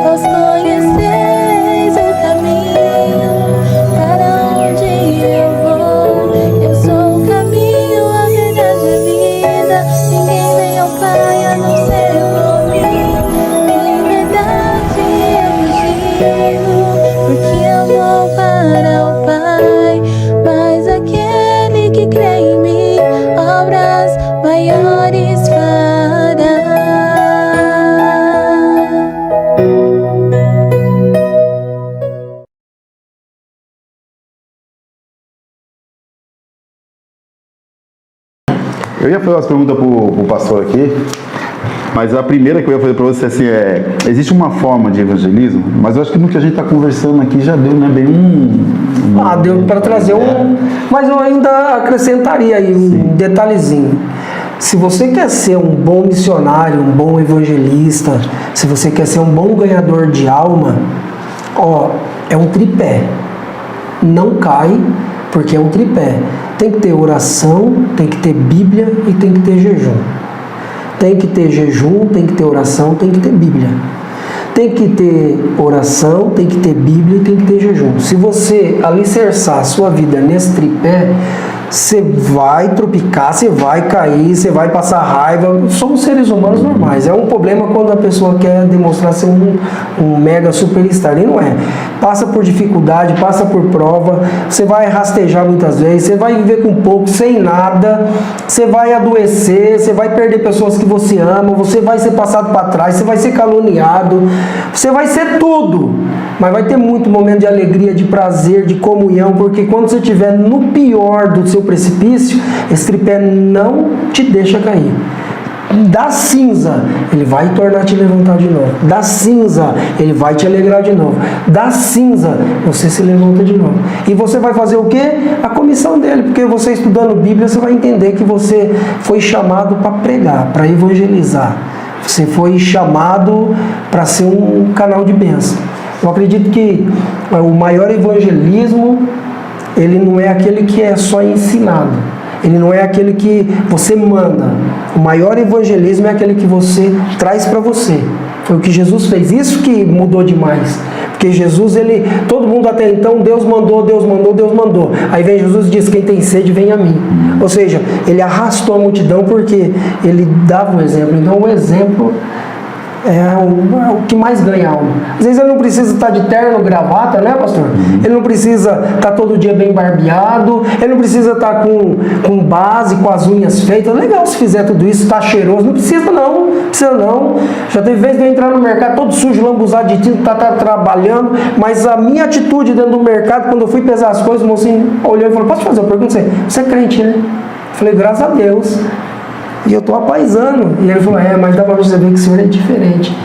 vós conheceis o caminho para onde eu vou. Eu sou o caminho, a verdade e a vida. Ninguém vem ao Pai a não ser por mim. Em liberdade eu digo, porque eu vou para o Pai. Mas aquele que crê em mim, obras maiores fará. Eu ia fazer umas perguntas pro pastor aqui, mas a primeira que eu ia fazer para você assim, existe uma forma de evangelismo, mas eu acho que no que a gente está conversando aqui já deu, né, bem deu para trazer mas eu ainda acrescentaria aí um detalhezinho. Se você quer ser um bom missionário, um bom evangelista, se você quer ser um bom ganhador de alma, é um tripé. Não cai, porque é um tripé. Tem que ter oração, tem que ter Bíblia e tem que ter jejum. Tem que ter jejum, tem que ter oração, tem que ter Bíblia. Tem que ter oração, tem que ter Bíblia e tem que ter jejum. Se você alicerçar a sua vida nesse tripé, você vai tropicar, você vai cair, você vai passar raiva. Somos seres humanos normais. É um problema quando a pessoa quer demonstrar ser um mega superstar. E não é. Passa por dificuldade, passa por prova, você vai rastejar muitas vezes, você vai viver com pouco, sem nada, você vai adoecer, você vai perder pessoas que você ama, você vai ser passado para trás, você vai ser caluniado, você vai ser tudo. Mas vai ter muito momento de alegria, de prazer, de comunhão, porque quando você estiver no pior do seu precipício, esse tripé não te deixa cair. Da cinza, ele vai tornar a te levantar de novo. Da cinza, ele vai te alegrar de novo. Da cinza, você se levanta de novo. E você vai fazer o quê? A comissão dele, porque você estudando Bíblia, você vai entender que você foi chamado para pregar, para evangelizar. Você foi chamado para ser um canal de bênção. Eu acredito que o maior evangelismo, ele não é aquele que é só ensinado. Ele não é aquele que você manda. O maior evangelismo é aquele que você traz para você. Foi o que Jesus fez. Isso que mudou demais. Porque Jesus, todo mundo até então, Deus mandou, Deus mandou, Deus mandou. Aí vem Jesus e diz, quem tem sede, vem a mim. Ou seja, ele arrastou a multidão porque ele dava um exemplo. Então o exemplo é o que mais ganha alma. Às vezes ele não precisa estar de terno, gravata, né, pastor? Ele não precisa estar todo dia bem barbeado, ele não precisa estar com base, com as unhas feitas. Legal se fizer tudo isso, tá cheiroso. Não precisa não. Já teve vez de eu entrar no mercado todo sujo, lambuzado de tinta, tá trabalhando, mas a minha atitude dentro do mercado, quando eu fui pesar as coisas, o mocinho olhou e falou, posso fazer uma pergunta? Você é crente, né? Eu falei, graças a Deus. E eu estou apaisando. E ele falou, mas dá para você ver que o senhor é diferente.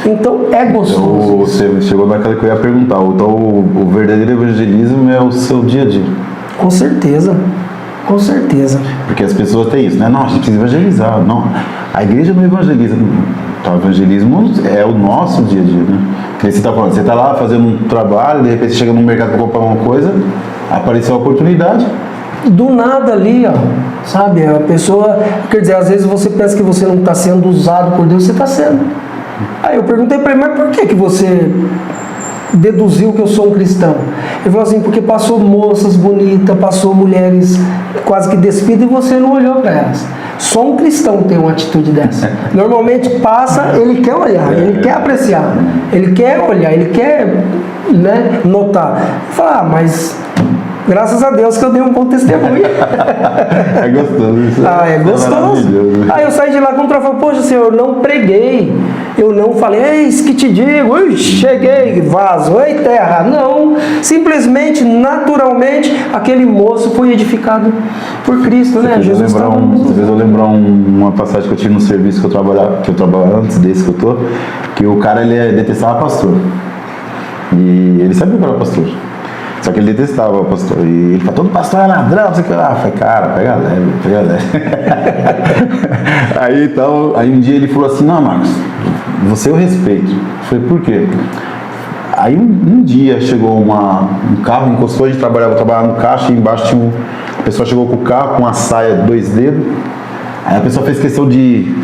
Então é gostoso. Você chegou naquela que eu ia perguntar. Então o verdadeiro evangelismo é o seu dia a dia. Com certeza. Com certeza. Porque as pessoas têm isso, né? Não, a gente precisa evangelizar. Não, a igreja não evangeliza. Então, o evangelismo é o nosso dia a dia, né? Que você está falando, você está lá fazendo um trabalho, de repente você chega no mercado para comprar uma coisa, apareceu a oportunidade. Do nada ali, sabe? A pessoa, quer dizer, às vezes você pensa que você não está sendo usado por Deus, você está sendo. Aí eu perguntei para ele, mas por que você deduziu que eu sou um cristão? Ele falou assim, porque passou moças bonitas, passou mulheres quase que despidas e você não olhou para elas. Só um cristão tem uma atitude dessa. Normalmente passa, ele quer olhar, ele quer apreciar, ele quer olhar, ele quer, né, notar. Fala, mas graças a Deus que eu dei um bom testemunho. É gostoso isso. É gostoso. Aí eu saí de lá com um troféu, poxa senhor, eu não preguei, eu não falei, eis que te digo, cheguei, vaso, ei terra. Não, simplesmente, naturalmente, aquele moço foi edificado por Cristo, né? Jesus estava... Às vezes eu lembro uma passagem que eu tive no serviço que eu trabalhava antes desse que eu tô, que o cara, ele detestava pastor. E ele sabia que era pastor. Só que ele detestava o pastor. E ele falou, todo pastor é ladrão, não sei o que lá. Eu falei, cara, pega leve. Aí um dia ele falou assim, não, Marcos, você eu respeito. Eu falei, por quê? Aí um dia chegou um carro, encostou, a gente trabalhava no caixa, e embaixo tinha a pessoa chegou com o carro, com a saia 2 dedos. Aí a pessoa fez questão de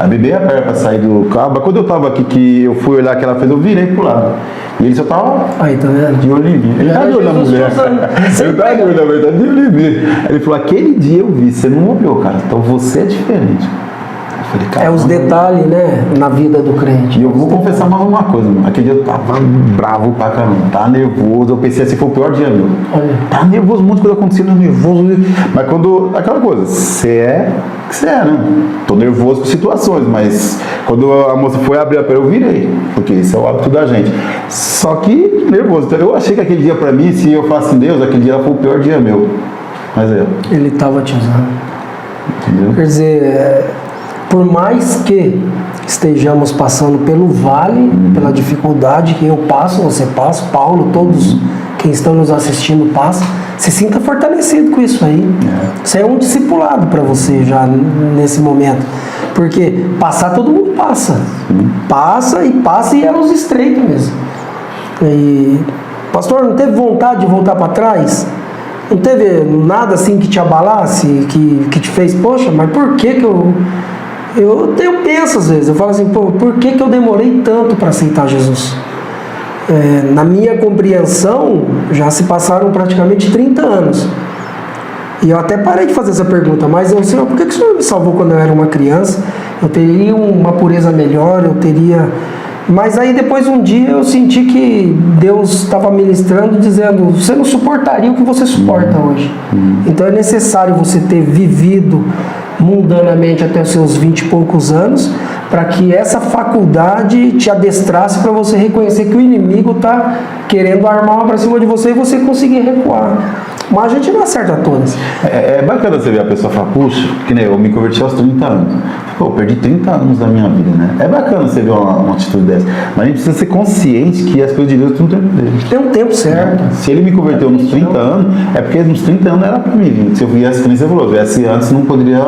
A bebê a perna pra sair do carro. Mas quando eu tava aqui, que eu fui olhar que ela fez, eu virei pro lado. E ele só tava Aí, tá vendo? de olho em mim. Ele tá de olho na mulher. Ele tá de olho, na verdade, de olho em mim. Ele falou, aquele dia eu vi, você não olhou, cara. Então você é diferente. Eu falei, cara. É os detalhes, né? Na vida do crente. E eu vou confessar mais uma coisa, mano. Aquele dia eu tava bravo pra caramba, tava nervoso. Eu pensei assim, foi o pior dia meu. Olha. Tá nervoso, um monte de coisa acontecendo, nervoso. Mas quando. Aquela coisa, você é o que você é, né? Tô nervoso com situações, mas quando a moça foi abrir a perna, eu virei. Porque esse é o hábito da gente. Só que nervoso. Então eu achei que aquele dia pra mim, se eu falasse em Deus, aquele dia foi o pior dia meu. Mas é. Ele tava te usando. Entendeu? Quer dizer, por mais que estejamos passando pelo vale, pela dificuldade que eu passo, você passa, Paulo, todos quem estão nos assistindo passam, se sinta fortalecido com isso aí. Isso é um discipulado para você já nesse momento. Porque passar todo mundo passa. Passa e é os estreitos mesmo. E, pastor, não teve vontade de voltar para trás? Não teve nada assim que te abalasse, que te fez, poxa, mas por que eu penso às vezes, eu falo assim, pô, por que eu demorei tanto para aceitar Jesus? Na minha compreensão, já se passaram praticamente 30 anos. E eu até parei de fazer essa pergunta, mas eu, Senhor, por que o Senhor me salvou quando eu era uma criança? Eu teria uma pureza melhor, eu teria... Mas aí depois um dia eu senti que Deus estava ministrando, dizendo, você não suportaria o que você suporta hoje. Então é necessário você ter vivido mundanamente até os seus 20 e poucos anos, para que essa faculdade te adestrasse para você reconhecer que o inimigo está querendo armar uma para cima de você e você conseguir recuar. Mas a gente não acerta todas. É bacana você ver a pessoa falar, puxa, que nem eu me converti aos 30 anos. Pô, eu perdi 30 anos da minha vida, né? É bacana você ver uma atitude dessa. Mas a gente precisa ser consciente que as coisas de Deus têm um tempo dele. Tem um tempo certo. Se ele me converteu nos 30 anos, é porque nos 30 anos era pra mim. Se eu viesse, como você falou, viesse antes, não poderia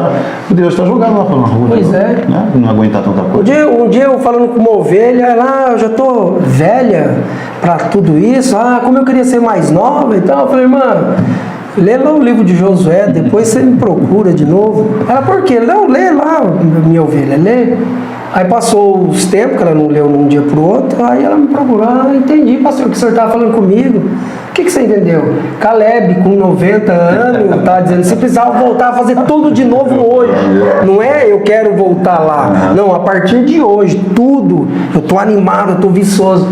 estar jogado lá pela rua. Pois né? é. Né? Não aguentar tanta coisa. Um dia eu falando com uma ovelha, lá eu já tô velha para tudo isso, como eu queria ser mais nova e tal. Eu falei, irmã, lê lá o livro de Josué, depois você me procura de novo. Ela, por quê? Não, lê lá, minha ovelha, lê. Aí passou os tempos, que ela não leu num dia pro outro, aí ela me procurou, entendi, pastor, o que o senhor estava falando comigo. O que você entendeu? Caleb, com 90 anos, tá dizendo, você precisava voltar a fazer tudo de novo hoje. Não é eu quero voltar lá. Não, a partir de hoje, tudo, eu tô animado, eu tô viçoso.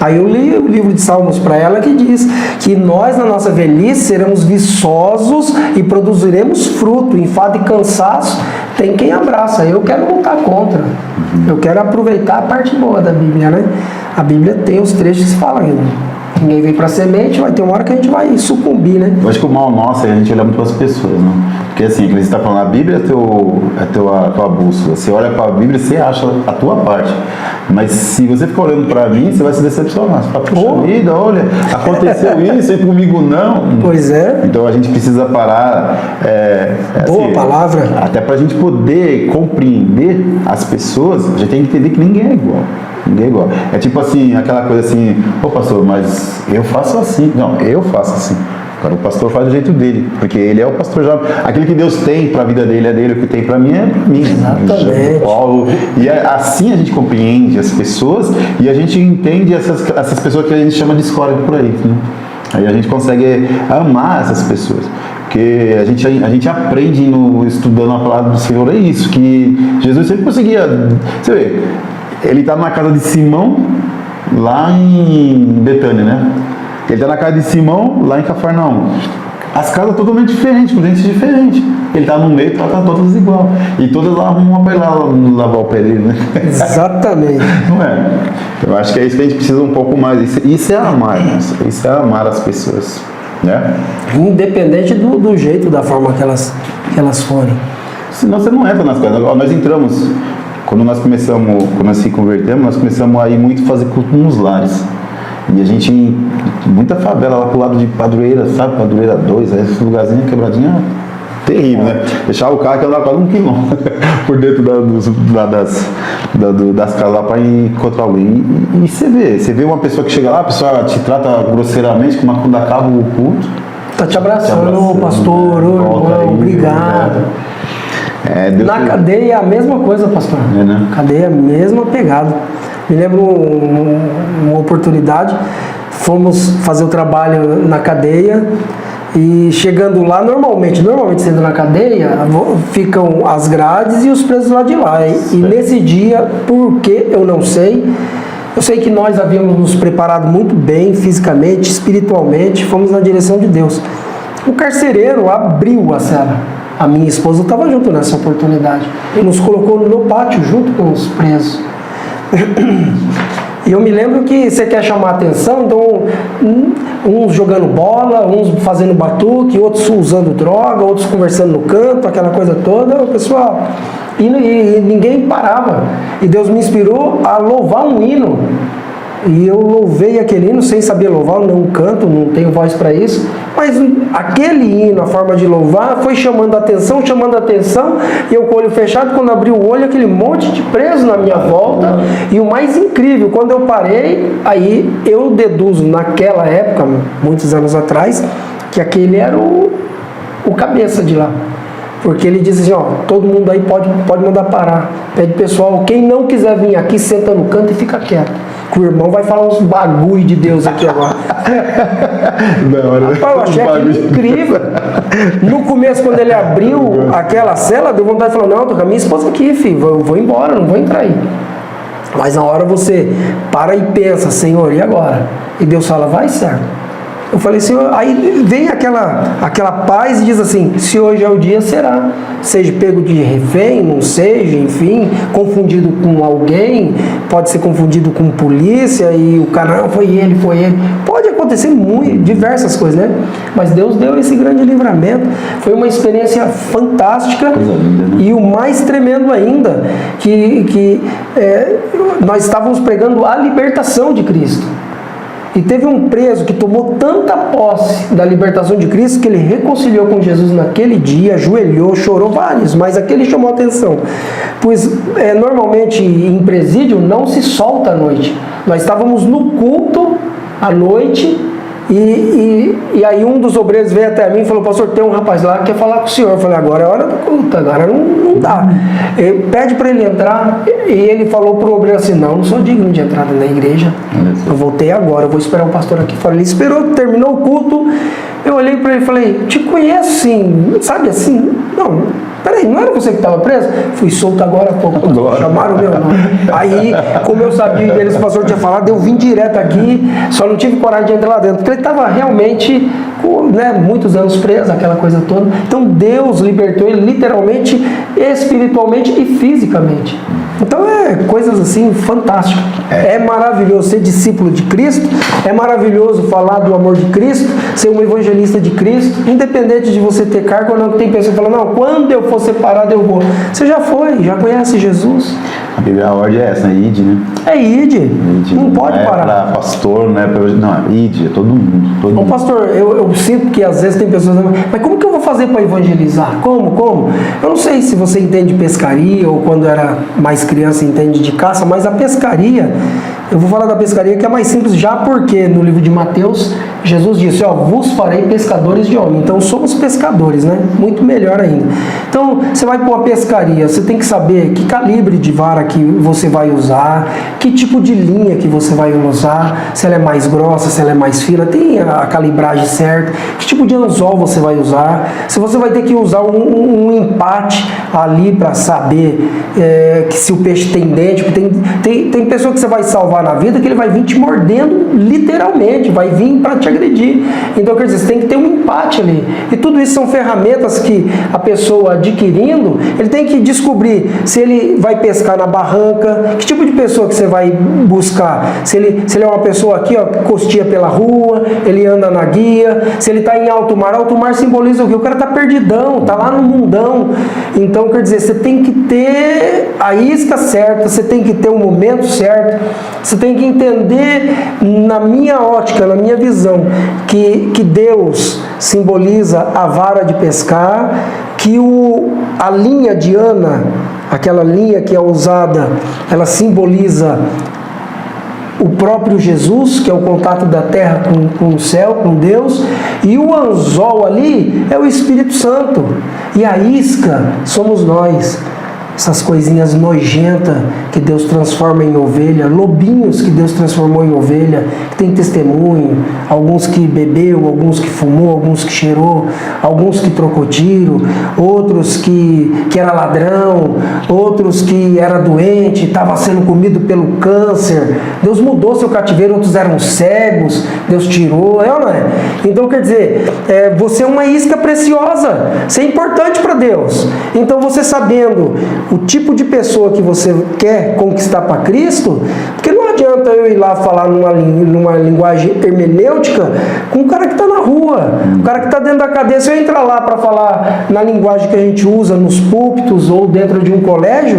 Aí eu li o livro de Salmos para ela que diz que nós, na nossa velhice, seremos viçosos e produziremos fruto. Enfado e cansaço tem quem abraça. Eu quero lutar contra. Eu quero aproveitar a parte boa da Bíblia, né? A Bíblia tem os trechos que falam ainda. Ninguém vem para semente, vai ter uma hora que a gente vai sucumbir, né? Eu acho que o mal nosso é a gente olhar muito para as pessoas, né? Porque assim, que você está falando, a Bíblia é a tua bússola. Você olha para a Bíblia e você acha a tua parte. Mas se você ficar olhando para mim, você vai se decepcionar. Você fala, puxa vida, olha, aconteceu isso e comigo não. Pois é. Então a gente precisa parar. Boa palavra. Até para a gente poder compreender as pessoas, a gente tem que entender que ninguém é igual. Ninguém é igual. É tipo assim, aquela coisa assim, ô pastor, mas eu faço assim. Não, eu faço assim. Agora o pastor faz do jeito dele, porque ele é o pastor já. Aquilo que Deus tem para a vida dele é dele, o que tem para mim é para mim. Exatamente. Paulo. E assim a gente compreende as pessoas e a gente entende essas pessoas que a gente chama de escória por aí. Né? Aí a gente consegue amar essas pessoas. Porque a gente aprende estudando a palavra do Senhor, é isso, que Jesus sempre conseguia. Você vê, ele está na casa de Simão, lá em Betânia, né? Ele está na casa de Simão, lá em Cafarnaum. As casas totalmente diferentes, com gente diferente. Ele está no meio, está todas igual. E todas lá arrumam para ir lá lavar o pé dele, né? Exatamente. Não é? Eu acho que é isso que a gente precisa um pouco mais. Isso é amar, né? Isso é amar as pessoas, né? Independente do jeito, da forma que elas forem. Senão você não entra nas casas. Nós entramos, quando nós se convertemos, nós começamos a ir muito fazer culto nos lares. E a gente, muita favela lá pro lado de Padroeira, sabe? Padroeira 2, esse lugarzinho quebradinha terrível, né? Deixar o carro que andava quase 1 quilômetro por dentro das casas lá para encontrar alguém. E você vê uma pessoa que chega lá, a pessoa te trata grosseiramente, quando acaba o culto. Tá te abraçando, pastor, irmão, obrigado. Deus Na cadeia é a mesma coisa, pastor. né? Cadeia é a mesma pegada. Me lembro uma oportunidade, fomos fazer o trabalho na cadeia e chegando lá, normalmente sendo na cadeia, ficam as grades e os presos lá de lá. E nesse dia, por que eu não sei, eu sei que nós havíamos nos preparado muito bem, fisicamente, espiritualmente, fomos na direção de Deus. O carcereiro abriu a cela. A minha esposa estava junto nessa oportunidade. E nos colocou no pátio junto com os presos. E eu me lembro que você quer chamar a atenção, então uns jogando bola, uns fazendo batuque, outros usando droga, outros conversando no canto, aquela coisa toda, o pessoal. E ninguém parava. E Deus me inspirou a louvar um hino. E eu louvei aquele hino sem saber louvar, não canto, não tenho voz para isso. Mas aquele hino, a forma de louvar, foi chamando a atenção, e eu com o olho fechado, quando abri o olho, aquele monte de preso na minha volta. E o mais incrível, quando eu parei, aí eu deduzo, naquela época, muitos anos atrás, que aquele era o cabeça de lá. Porque ele diz assim, ó, todo mundo aí pode mandar parar. Pede pessoal, quem não quiser vir aqui, senta no canto e fica quieto. Que o irmão vai falar uns bagulho de Deus aqui agora. Eu achei aquilo incrível. No começo, quando ele abriu aquela cela, deu vontade de falar, não, tô com a minha esposa aqui, filho, eu vou embora, não vou entrar aí. Mas na hora você para e pensa, Senhor, e agora? E Deus fala, vai, certo. Eu falei, Senhor, aí vem aquela paz e diz assim, se hoje é o dia, será. Seja pego de refém, não seja, enfim, confundido com alguém, pode ser confundido com polícia e o cara, não, foi ele. Pode acontecer diversas coisas, né? Mas Deus deu esse grande livramento. Foi uma experiência fantástica. E o mais tremendo ainda, que nós estávamos pregando a libertação de Cristo. E teve um preso que tomou tanta posse da libertação de Cristo que ele reconciliou com Jesus naquele dia, ajoelhou, chorou vários, mas aquele chamou a atenção. Pois normalmente em presídio não se solta à noite. Nós estávamos no culto à noite e aí um dos obreiros veio até mim e falou, pastor, tem um rapaz lá que quer falar com o senhor. Eu falei, agora é hora do culto, agora não dá. Pede para ele entrar. E ele falou para o obreiro assim, não sou digno de entrada na igreja. Eu voltei agora, eu vou esperar o pastor aqui fora. Ele esperou, terminou o culto. Eu olhei para ele e falei, te conheço sim, sabe assim? Não, peraí, não era você que estava preso? Fui solto agora há pouco, chamaram o meu nome. Aí, como eu sabia que o pastor tinha falado, eu vim direto aqui, só não tive coragem de entrar lá dentro, porque ele estava realmente, muitos anos preso, aquela coisa toda. Então Deus libertou ele literalmente, espiritualmente e fisicamente. Então coisas assim fantásticas. É maravilhoso ser discípulo de Cristo, é maravilhoso falar do amor de Cristo, ser um evangelista de Cristo, independente de você ter cargo ou não, que tem pessoas que falam, não, quando eu for separado eu vou. Você já foi, já conhece Jesus. A Bíblia, a ordem é essa, né? Ide, né? É ide. Não pode parar. Não é para pastor, não é para... Não, ide, é todo mundo. Ô, pastor, eu sinto que às vezes tem pessoas... Mas como que eu vou fazer para evangelizar? Como? Eu não sei se você entende de pescaria ou quando era mais criança entende de caça, mas a pescaria... Eu vou falar da pescaria que é mais simples já porque no livro de Mateus, Jesus disse, vos farei pescadores de homens. Então somos pescadores, né? Muito melhor ainda. Então você vai para uma pescaria, você tem que saber que calibre de vara que você vai usar, que tipo de linha que você vai usar, se ela é mais grossa, se ela é mais fina, tem a calibragem certa, que tipo de anzol você vai usar, se você vai ter que usar um empate ali para saber que se o peixe tem dente, tem pessoa que você vai salvar na vida que ele vai vir te mordendo literalmente, vai vir para te agredir. Então, quer dizer, você tem que ter um empate ali. E tudo isso são ferramentas que a pessoa adquirindo, ele tem que descobrir se ele vai pescar na barranca, que tipo de pessoa que você vai buscar. Se ele é uma pessoa aqui, costia pela rua, ele anda na guia, se ele está em alto mar simboliza o quê? O cara está perdidão, está lá no mundão. Então, quer dizer, você tem que ter a isca certa, você tem que ter o momento certo, você tem que entender, na minha ótica, na minha visão, que Deus simboliza a vara de pescar, que a linha de Ana, aquela linha que é usada, ela simboliza o próprio Jesus, que é o contato da terra com o céu, com Deus, e o anzol ali é o Espírito Santo. E a isca somos nós. Essas coisinhas nojentas que Deus transforma em ovelha, lobinhos que Deus transformou em ovelha, que tem testemunho, alguns que bebeu, alguns que fumou, alguns que cheirou, alguns que trocou tiro, outros que era ladrão, outros que era doente, estava sendo comido pelo câncer. Deus mudou seu cativeiro, outros eram cegos, Deus tirou, é ou não é? Então quer dizer, você é uma isca preciosa, você é importante para Deus. Então você sabendo o tipo de pessoa que você quer conquistar para Cristo, porque não adianta eu ir lá falar numa linguagem hermenêutica com o cara que está na rua, o cara que está dentro da cadeia. Se eu entrar lá para falar na linguagem que a gente usa nos púlpitos ou dentro de um colégio,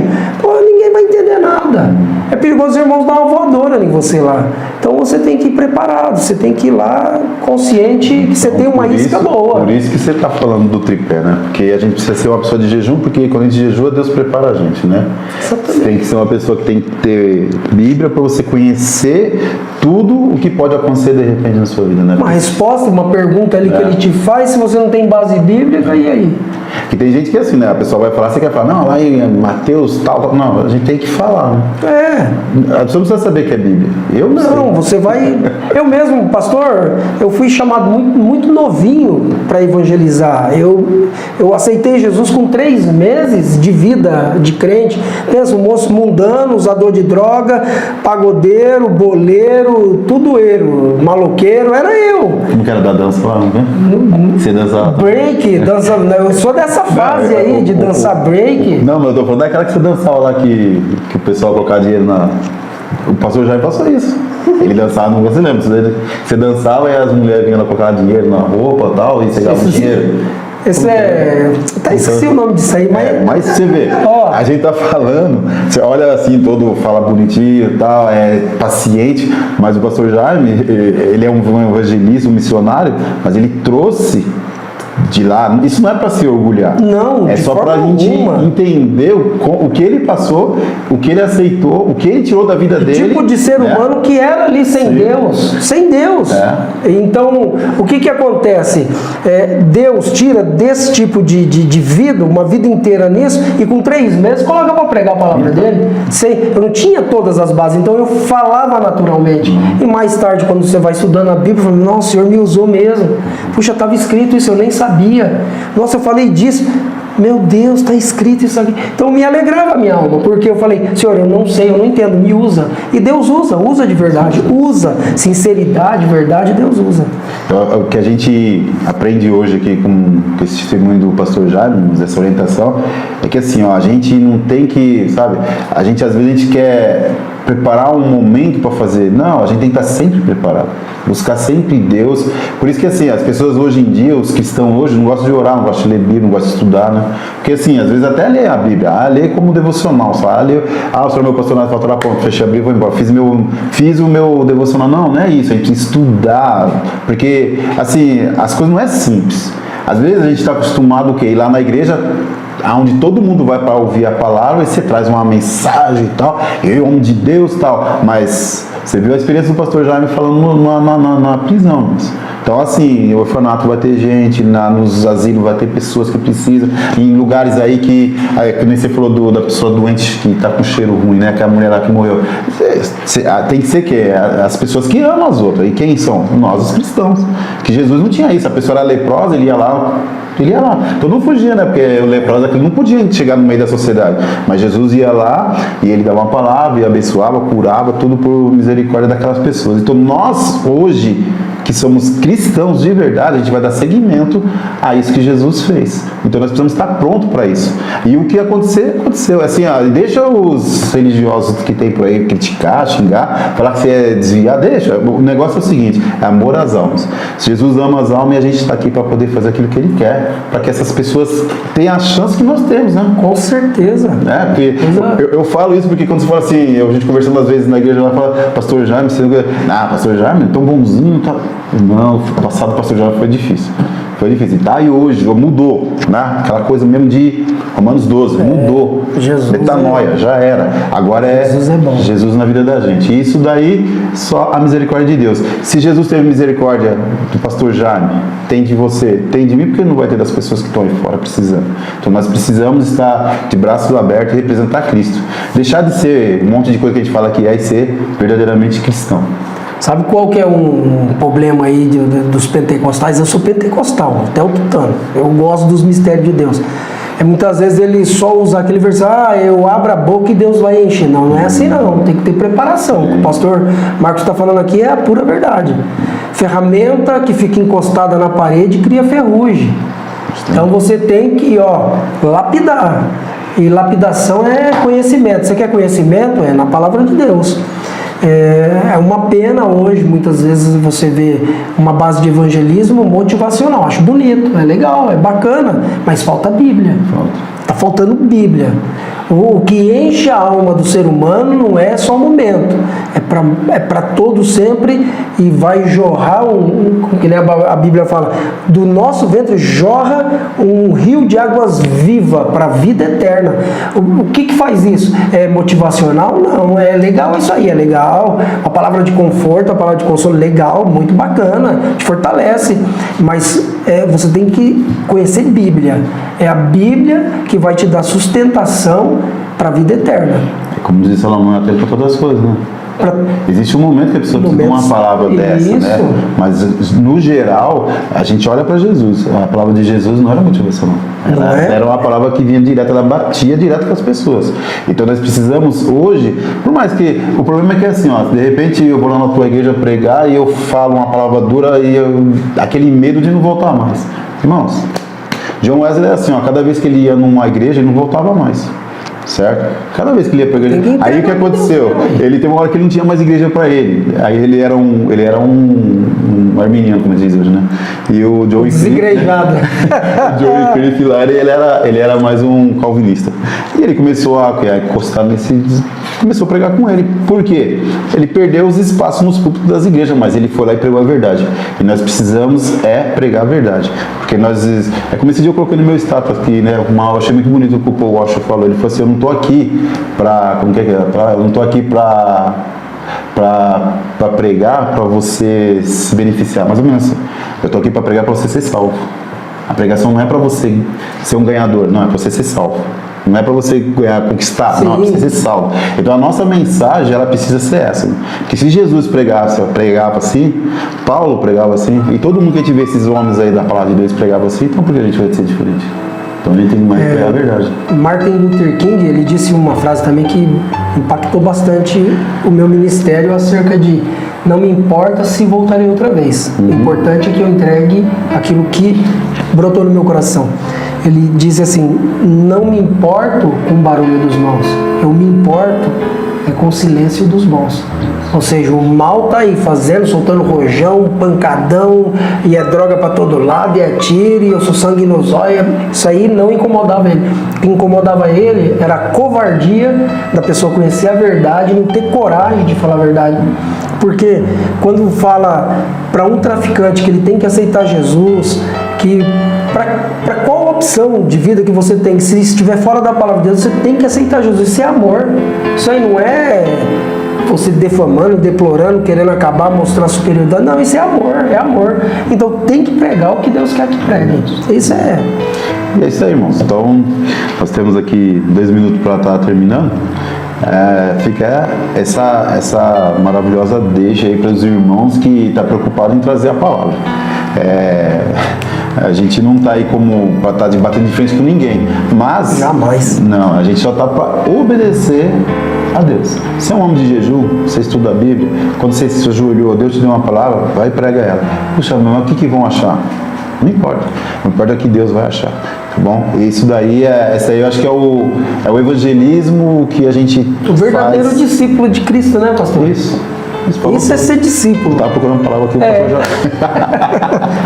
ninguém vai entender nada. É perigoso os irmãos dar uma voadora em você lá. Então você tem que ir preparado, você tem que ir lá consciente que você tem uma isca boa. Por isso que você está falando do tripé, né? Porque a gente precisa ser uma pessoa de jejum, porque quando a gente jejua, Deus prepara a gente, né? Você tem que ser uma pessoa que tem que ter Bíblia para você conhecer tudo o que pode acontecer de repente na sua vida, né? Uma resposta, uma pergunta ali que ele te faz, se você não tem base bíblica, e aí? Que tem gente que é assim, né? A pessoa vai falar, você quer falar, não, lá em Mateus, tal. Não, a gente tem que falar, né? A pessoa precisa saber que é Bíblia. Eu não sei. Você vai... Eu mesmo, pastor, eu fui chamado muito novinho para evangelizar. Eu aceitei Jesus com 3 meses de vida de crente. Pensa, um moço mundano, usador de droga, pagodeiro, boleiro, tudoeiro, maloqueiro, era eu. Como que era da dança lá, né? Você dançava? Break, dança... Eu sou dessa fase aí de dançar break. Não, mas eu tô falando daquela que você dançava lá que o pessoal colocava dinheiro na... O pastor Jaime passou isso. Ele dançava, não você lembra? Você dançava e as mulheres vinham lá colocar dinheiro na roupa e tal, e você ganhava dinheiro. Esse até esqueci o nome disso aí, mas... Mas você vê, a gente tá falando, você olha assim, todo fala bonitinho e tal, é paciente, mas o pastor Jaime, ele é um evangelista, um missionário, mas ele trouxe de lá, isso não é para se orgulhar, não, é só para a gente entender o que ele passou, o que ele aceitou, o que ele tirou da vida dele. O tipo de ser humano que era ali sem Deus. Então, o que acontece? Deus tira desse tipo de vida, uma vida inteira nisso, e com 3 meses coloca para pregar a palavra dele. Eu não tinha todas as bases, então eu falava naturalmente. E mais tarde, quando você vai estudando a Bíblia, eu falo, nossa, o Senhor me usou mesmo. Puxa, estava escrito isso, eu nem sabia. Nossa, eu falei disso. Meu Deus, está escrito isso aqui. Então me alegrava a minha alma, porque eu falei, Senhor, eu não sei, eu não entendo, me usa. E Deus usa de verdade, usa. Sinceridade, verdade, Deus usa. Então, o que a gente aprende hoje aqui com esse testemunho do pastor Jaime, essa orientação, é que assim, a gente não tem que, sabe, às vezes a gente quer preparar um momento para fazer. Não, a gente tem que estar sempre preparado. Buscar sempre Deus. Por isso que assim, as pessoas hoje em dia, os cristãos hoje, não gostam de orar, não gostam de ler Bíblia, não gostam de estudar, né? Porque assim, às vezes até ler a Bíblia, ler como devocional, só o senhor meu pastor na falta, pronto, fechei a Bíblia, vou embora. Fiz o meu devocional. Não é isso, a gente precisa estudar. Porque assim, as coisas não é simples. Às vezes a gente está acostumado o quê? Ir lá na igreja, onde todo mundo vai para ouvir a palavra, e você traz uma mensagem e tal, eu, homem de Deus e tal, mas você viu a experiência do pastor Jaime falando na prisão. Então assim, no orfanato vai ter gente, nos asilos vai ter pessoas que precisam, em lugares aí que nem você falou da pessoa doente que está com cheiro ruim, né, que é a mulher lá que morreu. Tem que ser que as pessoas que amam as outras, e quem são? Nós os cristãos, que Jesus não tinha isso, a pessoa era leprosa, ele ia lá, todo mundo fugia, né? Porque o leproso aqui não podia chegar no meio da sociedade. Mas Jesus ia lá e ele dava uma palavra, e abençoava, curava, tudo por misericórdia daquelas pessoas. Então nós, hoje, que somos cristãos de verdade, a gente vai dar seguimento a isso que Jesus fez. Então nós precisamos estar prontos para isso. E o que aconteceu, aconteceu. Assim, deixa os religiosos que tem por aí criticar, xingar, falar que você é desviado, deixa. O negócio é o seguinte, é amor às almas. Jesus ama as almas e a gente está aqui para poder fazer aquilo que ele quer, para que essas pessoas tenham a chance que nós temos, né? Com certeza. Porque eu falo isso porque quando você fala assim, a gente conversando às vezes na igreja, ela fala, pastor Jaime, pastor Jaime, tão bonzinho, tá? Não, o passado do pastor Jaime foi difícil. Foi difícil. Tá, e hoje mudou, né? Aquela coisa mesmo de Romanos 12, mudou. Jesus Metanoia, já era. Agora é Jesus é bom. Jesus na vida da gente. E isso daí, só a misericórdia de Deus. Se Jesus teve misericórdia do pastor Jaime, tem de você, tem de mim, porque não vai ter das pessoas que estão aí fora precisando. Então nós precisamos estar de braços abertos e representar Cristo. Deixar de ser um monte de coisa que a gente fala aqui, é ser verdadeiramente cristão. Sabe qual que é um problema aí dos pentecostais? Eu sou pentecostal, até o tutano. Eu gosto dos mistérios de Deus. Muitas vezes ele só usa aquele versículo, eu abro a boca e Deus vai encher. Não, não é assim não, tem que ter preparação. O que o pastor Marcos está falando aqui é a pura verdade. Ferramenta que fica encostada na parede cria ferrugem. Então você tem que, lapidar. E lapidação é conhecimento. Você quer conhecimento? É na palavra de Deus. É uma pena hoje, muitas vezes você vê uma base de evangelismo motivacional. Acho bonito, é legal, é bacana, mas falta Bíblia. Está faltando Bíblia. O que enche a alma do ser humano não é só o momento, é para todo sempre, e vai jorrar, que nem a Bíblia fala, do nosso ventre jorra um rio de águas viva para a vida eterna. O que faz isso? É motivacional? Não, é legal isso aí, é legal. A palavra de conforto, a palavra de consolo, legal, muito bacana, te fortalece, mas você tem que conhecer Bíblia. É a Bíblia que vai te dar sustentação para a vida eterna. Como diz Salomão, até para todas as coisas, né? Existe um momento que a pessoa precisa de uma palavra dessa, né? Mas no geral, a gente olha para Jesus. A palavra de Jesus não era motivacional. Era uma palavra que vinha direto, ela batia direto com as pessoas. Então nós precisamos hoje, por mais que o problema é que assim, de repente eu vou lá na tua igreja pregar e eu falo uma palavra dura e aquele medo de não voltar mais. Irmãos, John Wesley é assim, cada vez que ele ia numa igreja, ele não voltava mais. Certo? Cada vez que ele ia pra igreja. Aí o que aconteceu? Ele teve uma hora que ele não tinha mais igreja para ele. Aí ele era um arminiano, como diz hoje, né? E o Joey desigrejado. O Joey Criff lá, ele era mais um calvinista. E ele começou a encostar começou a pregar com ele. Por quê? Ele perdeu os espaços nos púlpitos das igrejas, mas ele foi lá e pregou a verdade. E nós precisamos pregar a verdade. Porque como esse dia eu coloquei no meu status aqui, né? Eu achei muito bonito o que o Paul Washer falou. Ele falou assim, eu não tô aqui pra... Como que é? Eu não tô aqui pra pregar para você se beneficiar, mais ou menos assim. Eu tô aqui para pregar para você ser salvo. A pregação não é para você ser um ganhador, não, é para você ser salvo. Não é para você conquistar, não, é para você ser salvo. Então a nossa mensagem, ela precisa ser essa. Que se Jesus pregava assim, Paulo pregava assim, e todo mundo que a gente vê esses homens aí da palavra de Deus pregava assim, então por que a gente vai ser diferente? Então a gente tem que mais pregar a verdade. Martin Luther King, ele disse uma frase também que impactou bastante o meu ministério acerca de não me importa se voltarei outra vez. O importante é que eu entregue aquilo que brotou no meu coração. Ele diz assim, não me importo com o barulho dos maus, eu me importo com o silêncio dos bons. Ou seja, o mal tá aí fazendo, soltando rojão, pancadão, e é droga para todo lado, e é tiro, e eu sou sangue nos olhos. Isso aí não incomodava ele. O que incomodava ele era a covardia da pessoa conhecer a verdade e não ter coragem de falar a verdade. Porque quando fala para um traficante que ele tem que aceitar Jesus, que para qual opção de vida que você tem, se estiver fora da palavra de Deus, você tem que aceitar Jesus. Isso é amor. Isso aí não é você defamando, deplorando, querendo acabar, mostrar superioridade. Não, isso é amor, é amor. Então tem que pregar o que Deus quer que pregue. Isso é... E é isso aí, irmãos. Então, nós temos aqui 2 minutos para estar terminando. Fica essa maravilhosa deixa aí para os irmãos que estão preocupados em trazer a palavra. A gente não está aí como para estar batendo de frente com ninguém, mas jamais. Não, a gente só está para obedecer a Deus. Você é um homem de jejum, você estuda a Bíblia, quando você se ajoelhou, Deus te deu uma palavra, vai e prega ela. Puxa, mas o que vão achar? Não importa. Não importa o que Deus vai achar. Tá bom? Isso daí essa aí eu acho que é o evangelismo que a gente o verdadeiro faz. Discípulo de Cristo, né, pastor? Isso é ser discípulo. Tá procurando palavra aqui, o pastor já.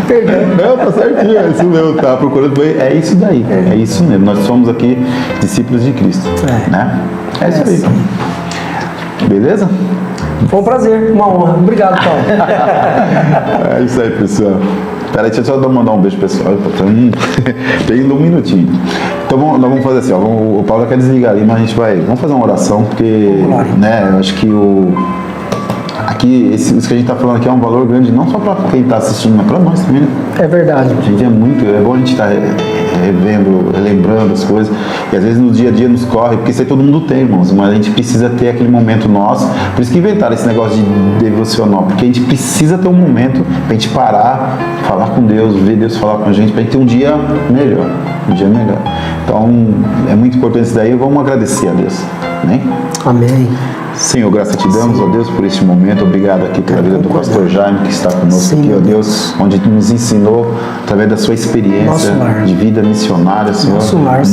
Perdão. Não, tá certinho, é isso mesmo, tá procurando. É isso daí, é isso mesmo. Nós somos aqui discípulos de Cristo. Né? É isso aí. Beleza? Foi um prazer, uma honra. Obrigado, Paulo. É isso aí, pessoal. Peraí, deixa eu só mandar um beijo pessoal. Tem um minutinho. Então nós vamos fazer assim, ó, o Paulo quer desligar ali, mas a gente vamos fazer uma oração, porque, né, eu acho que aqui, isso que a gente está falando aqui é um valor grande, não só para quem está assistindo, mas para nós também, né? É verdade. A gente é bom a gente estar revendo, relembrando as coisas, e às vezes no dia a dia nos corre, porque isso aí todo mundo tem, irmãos, mas a gente precisa ter aquele momento nosso, por isso que inventaram esse negócio de devocional, porque a gente precisa ter um momento pra gente parar, falar com Deus, ver Deus falar com a gente, pra gente ter um dia melhor, Então, é muito importante isso daí, vamos agradecer a Deus, né? Amém. Senhor, graças te damos, ó Deus, por este momento. Obrigado aqui pela vida do pastor Jaime, que está conosco aqui, ó Deus, onde nos ensinou, através da sua experiência de vida missionária, Senhor.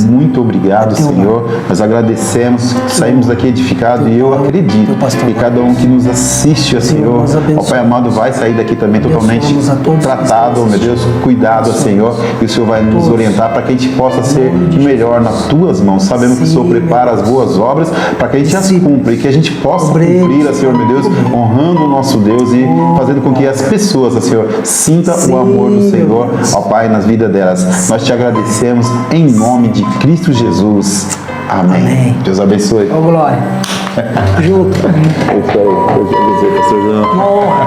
Muito obrigado, Senhor. Nós agradecemos, saímos daqui edificados e eu acredito que cada um que nos assiste, ó Senhor, ó Pai amado, vai sair daqui também totalmente tratado, ó meu Deus, cuidado, ó Senhor, e o Senhor vai nos orientar para que a gente possa ser melhor nas tuas mãos, sabendo que o Senhor prepara as boas obras para que a gente as cumpra e que a gente possa cumprir, Senhor, meu Deus, honrando o nosso Deus e fazendo com que as pessoas, Senhor, sintam o amor do Senhor, ó Pai, nas vidas delas. Nós te agradecemos em nome de Cristo Jesus. Amém. Deus abençoe. Ô, glória. Junto. Isso aí, Deus abençoe, pastor João. Uma honra.